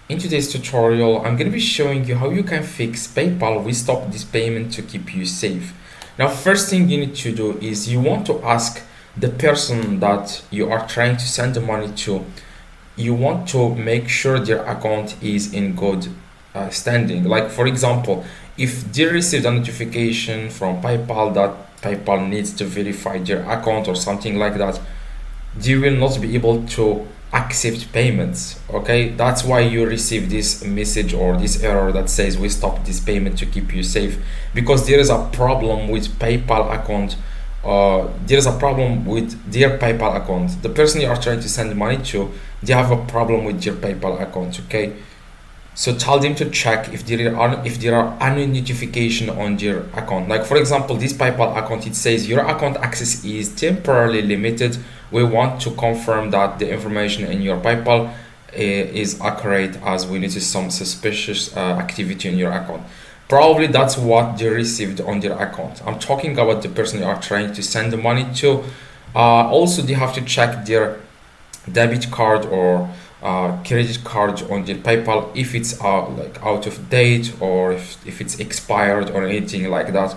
In today's tutorial, I'm going to be showing you how you can fix PayPal We Stop This Payment to keep you safe. Now, first thing you need to do is you want to ask the person that you are trying to send the money to, you want to make sure their account is in good standing. Like, for example, if they received a notification from PayPal that PayPal needs to verify their account or something like that, they will not be able to accept payments. Okay, that's why you receive this message or this error that says we stop this payment to keep you safe, because there is a problem with PayPal account. There is a problem with their PayPal account. The person you are trying to send money to, they have a problem with their PayPal account. Okay, so tell them to check if there are any notification on your account. Like, for example, this PayPal account, it says your account access is temporarily limited. We want to confirm that the information in your PayPal is accurate, as we notice some suspicious activity in your account. Probably that's what they received on their account. I'm talking about the person you are trying to send the money to. Also, they have to check their debit card or credit card on the PayPal, if it's like out of date, or if it's expired or anything like that.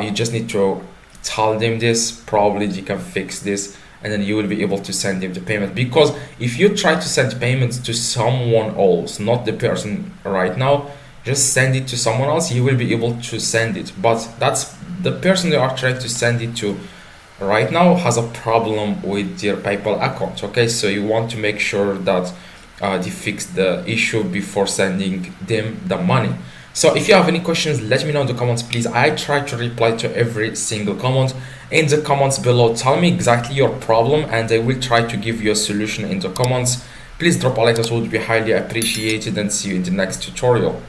You just need to tell them this. Probably you can fix this, and then you will be able to send them the payment. Because if you try to send payments to someone else, not the person right now, just send it to someone else, you will be able to send it. But that's the person you are trying to send it to right now has a problem with their PayPal account. Okay, so you want to make sure that they fix the issue before sending them the money. So if you have any questions, let me know in the comments, please. I try to reply to every single comment in the comments below. Tell me exactly your problem and I will try to give you a solution in the comments. Please drop a like, that would be highly appreciated, and see you in the next tutorial.